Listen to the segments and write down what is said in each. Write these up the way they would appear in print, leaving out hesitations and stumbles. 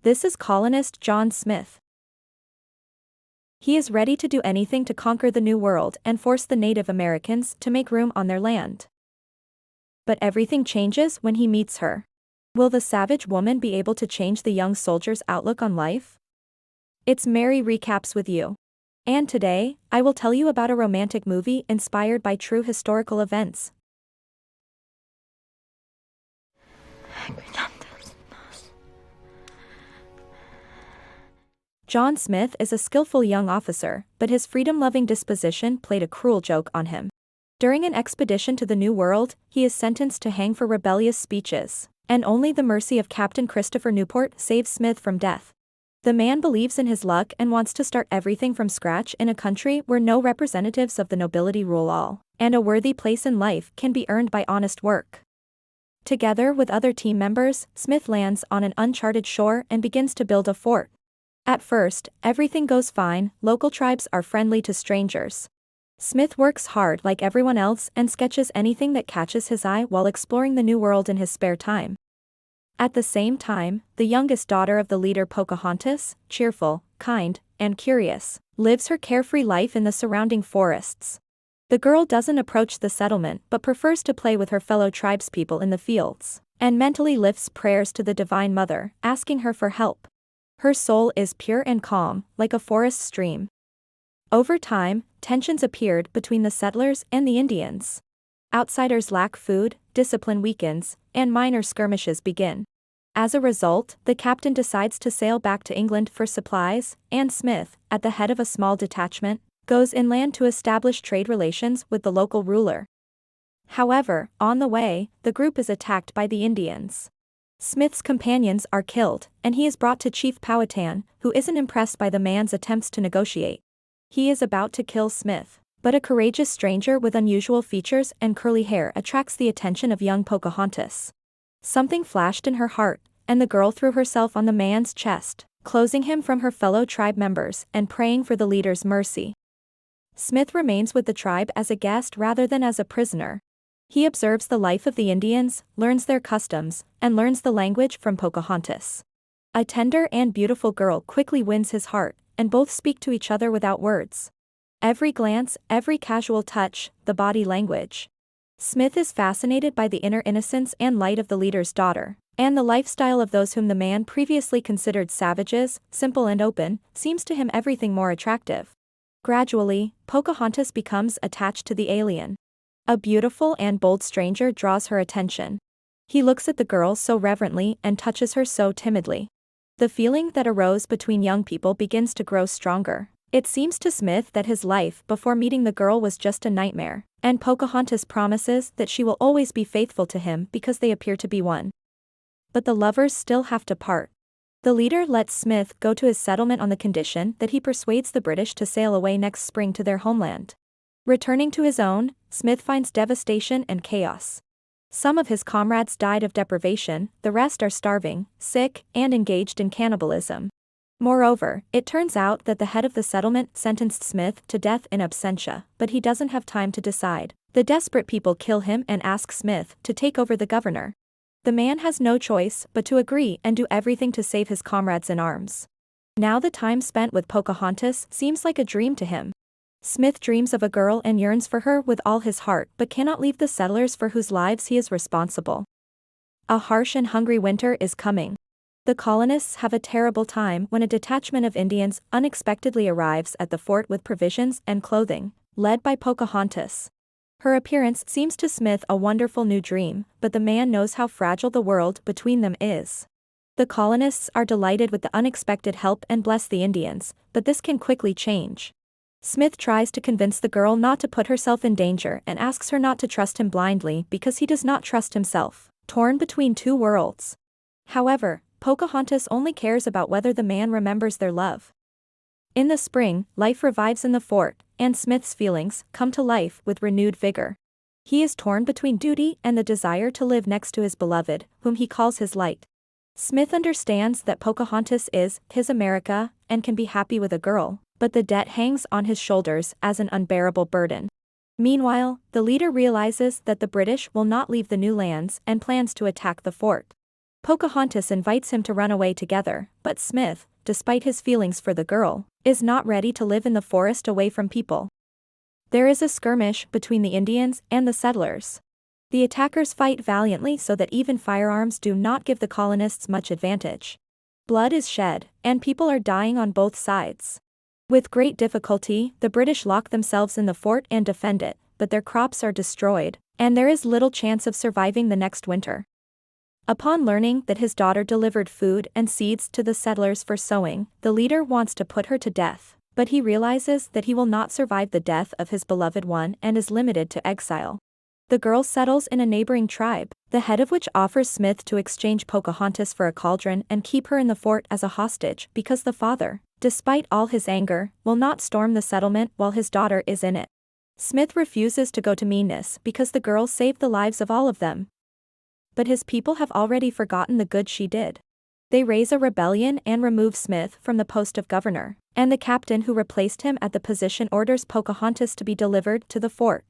This is colonist John Smith. He is ready to do anything to conquer the New World and force the Native Americans to make room on their land. But everything changes when he meets her. Will the savage woman be able to change the young soldier's outlook on life? It's Mary Recaps with you. And today, I will tell you about a romantic movie inspired by true historical events. John Smith is a skillful young officer, but his freedom-loving disposition played a cruel joke on him. During an expedition to the New World, he is sentenced to hang for rebellious speeches, and only the mercy of Captain Christopher Newport saves Smith from death. The man believes in his luck and wants to start everything from scratch in a country where no representatives of the nobility rule all, and a worthy place in life can be earned by honest work. Together with other team members, Smith lands on an uncharted shore and begins to build a fort. At first, everything goes fine. Local tribes are friendly to strangers. Smith works hard like everyone else and sketches anything that catches his eye while exploring the New World in his spare time. At the same time, the youngest daughter of the leader Pocahontas, cheerful, kind, and curious, lives her carefree life in the surrounding forests. The girl doesn't approach the settlement but prefers to play with her fellow tribespeople in the fields, and mentally lifts prayers to the Divine Mother, asking her for help. Her soul is pure and calm, like a forest stream. Over time, tensions appeared between the settlers and the Indians. Outsiders lack food, discipline weakens, and minor skirmishes begin. As a result, the captain decides to sail back to England for supplies, and Smith, at the head of a small detachment, goes inland to establish trade relations with the local ruler. However, on the way, the group is attacked by the Indians. Smith's companions are killed, and he is brought to Chief Powhatan, who isn't impressed by the man's attempts to negotiate. He is about to kill Smith, but a courageous stranger with unusual features and curly hair attracts the attention of young Pocahontas. Something flashed in her heart, and the girl threw herself on the man's chest, closing him from her fellow tribe members and praying for the leader's mercy. Smith remains with the tribe as a guest rather than as a prisoner. He observes the life of the Indians, learns their customs, and learns the language from Pocahontas. A tender and beautiful girl quickly wins his heart, and both speak to each other without words. Every glance, every casual touch, the body language. Smith is fascinated by the inner innocence and light of the leader's daughter, and the lifestyle of those whom the man previously considered savages, simple and open, seems to him everything more attractive. Gradually, Pocahontas becomes attached to the alien. A beautiful and bold stranger draws her attention. He looks at the girl so reverently and touches her so timidly. The feeling that arose between young people begins to grow stronger. It seems to Smith that his life before meeting the girl was just a nightmare, and Pocahontas promises that she will always be faithful to him because they appear to be one. But the lovers still have to part. The leader lets Smith go to his settlement on the condition that he persuades the British to sail away next spring to their homeland. Returning to his own, Smith finds devastation and chaos. Some of his comrades died of deprivation, the rest are starving, sick, and engaged in cannibalism. Moreover, it turns out that the head of the settlement sentenced Smith to death in absentia, but he doesn't have time to decide. The desperate people kill him and ask Smith to take over the governor. The man has no choice but to agree and do everything to save his comrades in arms. Now the time spent with Pocahontas seems like a dream to him. Smith dreams of a girl and yearns for her with all his heart but cannot leave the settlers for whose lives he is responsible. A harsh and hungry winter is coming. The colonists have a terrible time when a detachment of Indians unexpectedly arrives at the fort with provisions and clothing, led by Pocahontas. Her appearance seems to Smith a wonderful new dream, but the man knows how fragile the world between them is. The colonists are delighted with the unexpected help and bless the Indians, but this can quickly change. Smith tries to convince the girl not to put herself in danger and asks her not to trust him blindly because he does not trust himself, torn between two worlds. However, Pocahontas only cares about whether the man remembers their love. In the spring, life revives in the fort, and Smith's feelings come to life with renewed vigor. He is torn between duty and the desire to live next to his beloved, whom he calls his light. Smith understands that Pocahontas is his America and can be happy with a girl, but the debt hangs on his shoulders as an unbearable burden. Meanwhile, the leader realizes that the British will not leave the new lands and plans to attack the fort. Pocahontas invites him to run away together, but Smith, despite his feelings for the girl, is not ready to live in the forest away from people. There is a skirmish between the Indians and the settlers. The attackers fight valiantly so that even firearms do not give the colonists much advantage. Blood is shed, and people are dying on both sides. With great difficulty, the British lock themselves in the fort and defend it, but their crops are destroyed, and there is little chance of surviving the next winter. Upon learning that his daughter delivered food and seeds to the settlers for sowing, the leader wants to put her to death, but he realizes that he will not survive the death of his beloved one and is limited to exile. The girl settles in a neighboring tribe, the head of which offers Smith to exchange Pocahontas for a cauldron and keep her in the fort as a hostage because the father, despite all his anger, will not storm the settlement while his daughter is in it. Smith refuses to go to meanness because the girl saved the lives of all of them. But his people have already forgotten the good she did. They raise a rebellion and remove Smith from the post of governor, and the captain who replaced him at the position orders Pocahontas to be delivered to the fort.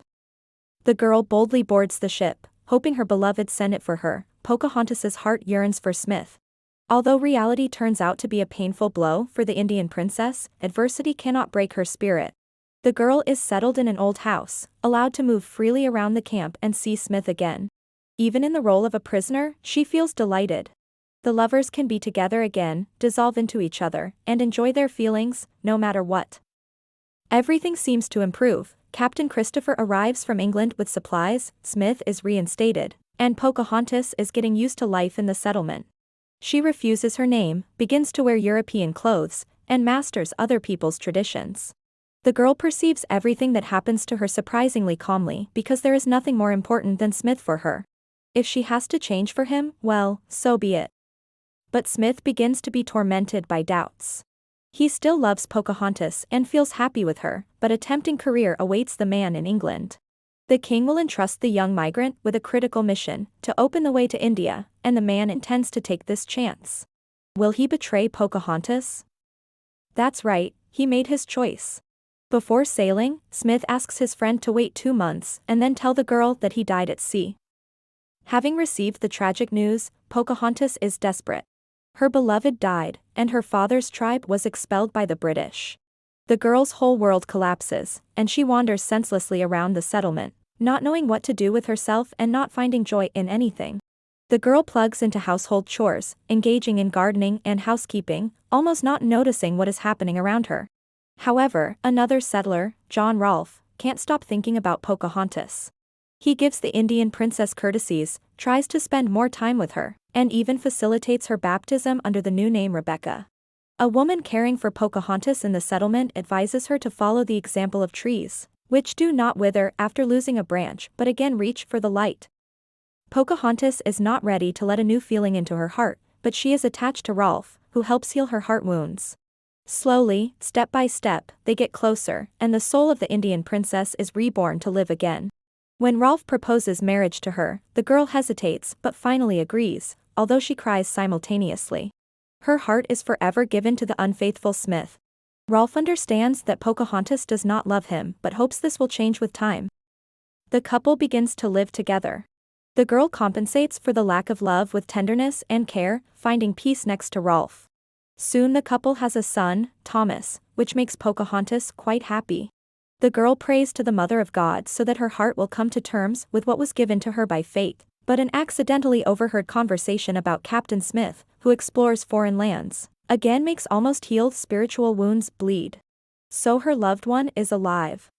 The girl boldly boards the ship, hoping her beloved sent it for her. Pocahontas's heart yearns for Smith. Although reality turns out to be a painful blow for the Indian princess, adversity cannot break her spirit. The girl is settled in an old house, allowed to move freely around the camp and see Smith again. Even in the role of a prisoner, she feels delighted. The lovers can be together again, dissolve into each other, and enjoy their feelings, no matter what. Everything seems to improve. Captain Christopher arrives from England with supplies, Smith is reinstated, and Pocahontas is getting used to life in the settlement. She refuses her name, begins to wear European clothes, and masters other people's traditions. The girl perceives everything that happens to her surprisingly calmly because there is nothing more important than Smith for her. If she has to change for him, well, so be it. But Smith begins to be tormented by doubts. He still loves Pocahontas and feels happy with her, but a tempting career awaits the man in England. The king will entrust the young migrant with a critical mission, to open the way to India, and the man intends to take this chance. Will he betray Pocahontas? That's right, he made his choice. Before sailing, Smith asks his friend to wait 2 months and then tell the girl that he died at sea. Having received the tragic news, Pocahontas is desperate. Her beloved died, and her father's tribe was expelled by the British. The girl's whole world collapses, and she wanders senselessly around the settlement, not knowing what to do with herself and not finding joy in anything. The girl plugs into household chores, engaging in gardening and housekeeping, almost not noticing what is happening around her. However, another settler, John Rolfe, can't stop thinking about Pocahontas. He gives the Indian princess courtesies, tries to spend more time with her, and even facilitates her baptism under the new name Rebecca. A woman caring for Pocahontas in the settlement advises her to follow the example of trees, which do not wither after losing a branch but again reach for the light. Pocahontas is not ready to let a new feeling into her heart, but she is attached to Rolfe, who helps heal her heart wounds. Slowly, step by step, they get closer, and the soul of the Indian princess is reborn to live again. When Rolfe proposes marriage to her, the girl hesitates but finally agrees, although she cries simultaneously. Her heart is forever given to the unfaithful Smith. Rolfe understands that Pocahontas does not love him but hopes this will change with time. The couple begins to live together. The girl compensates for the lack of love with tenderness and care, finding peace next to Rolfe. Soon the couple has a son, Thomas, which makes Pocahontas quite happy. The girl prays to the Mother of God so that her heart will come to terms with what was given to her by fate, but an accidentally overheard conversation about Captain Smith, who explores foreign lands, again makes almost healed spiritual wounds bleed. So her loved one is alive.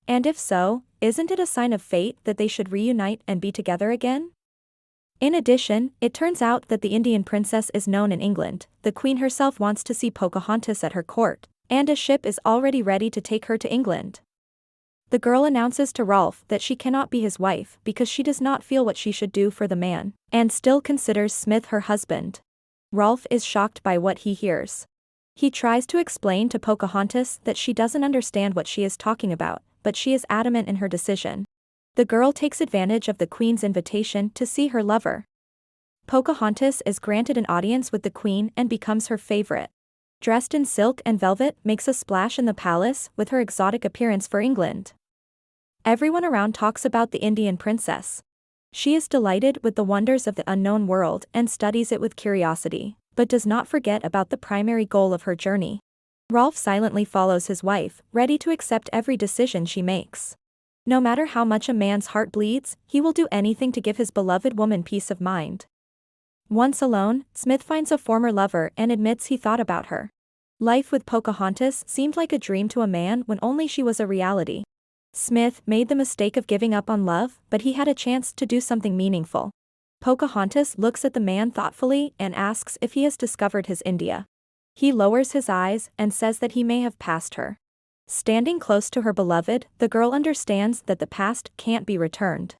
And if so, isn't it a sign of fate that they should reunite and be together again? In addition, it turns out that the Indian princess is known in England, the queen herself wants to see Pocahontas at her court, and a ship is already ready to take her to England. The girl announces to Rolfe that she cannot be his wife because she does not feel what she should do for the man, and still considers Smith her husband. Rolfe is shocked by what he hears. He tries to explain to Pocahontas that she doesn't understand what she is talking about, but she is adamant in her decision. The girl takes advantage of the queen's invitation to see her lover. Pocahontas is granted an audience with the queen and becomes her favorite. Dressed in silk and velvet, makes a splash in the palace with her exotic appearance for England. Everyone around talks about the Indian princess. She is delighted with the wonders of the unknown world and studies it with curiosity, but does not forget about the primary goal of her journey. Rolf silently follows his wife, ready to accept every decision she makes. No matter how much a man's heart bleeds, he will do anything to give his beloved woman peace of mind. Once alone, Smith finds a former lover and admits he thought about her. Life with Pocahontas seemed like a dream to a man when only she was a reality. Smith made the mistake of giving up on love, but he had a chance to do something meaningful. Pocahontas looks at the man thoughtfully and asks if he has discovered his India. He lowers his eyes and says that he may have passed her. Standing close to her beloved, the girl understands that the past can't be returned.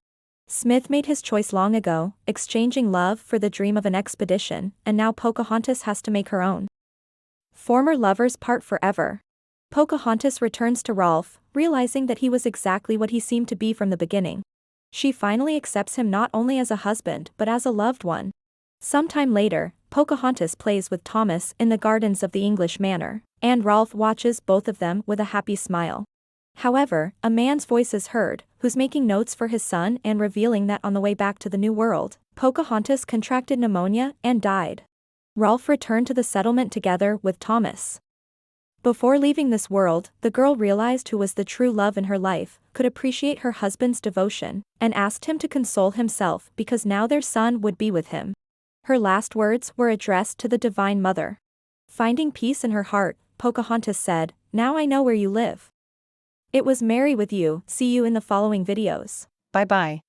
Smith made his choice long ago, exchanging love for the dream of an expedition, and now Pocahontas has to make her own. Former lovers part forever. Pocahontas returns to Rolf, realizing that he was exactly what he seemed to be from the beginning. She finally accepts him not only as a husband but as a loved one. Sometime later, Pocahontas plays with Thomas in the gardens of the English manor, and Rolf watches both of them with a happy smile. However, a man's voice is heard, who's making notes for his son and revealing that on the way back to the New World, Pocahontas contracted pneumonia and died. Rolf returned to the settlement together with Thomas. Before leaving this world, the girl realized who was the true love in her life, could appreciate her husband's devotion, and asked him to console himself because now their son would be with him. Her last words were addressed to the Divine Mother. Finding peace in her heart, Pocahontas said, "Now I know where you live." It was merry with you. See you in the following videos. Bye bye.